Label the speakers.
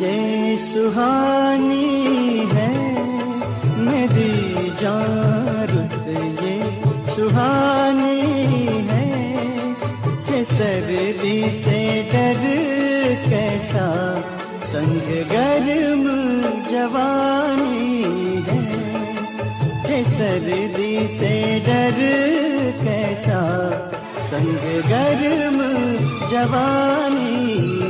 Speaker 1: ये सुहानी है मेरी जान रुत, ये सुहानी है कि सर्दी से डर कैसा संग गर्म जवानी है, कि सर्दी से डर कैसा संग गर्म जवानी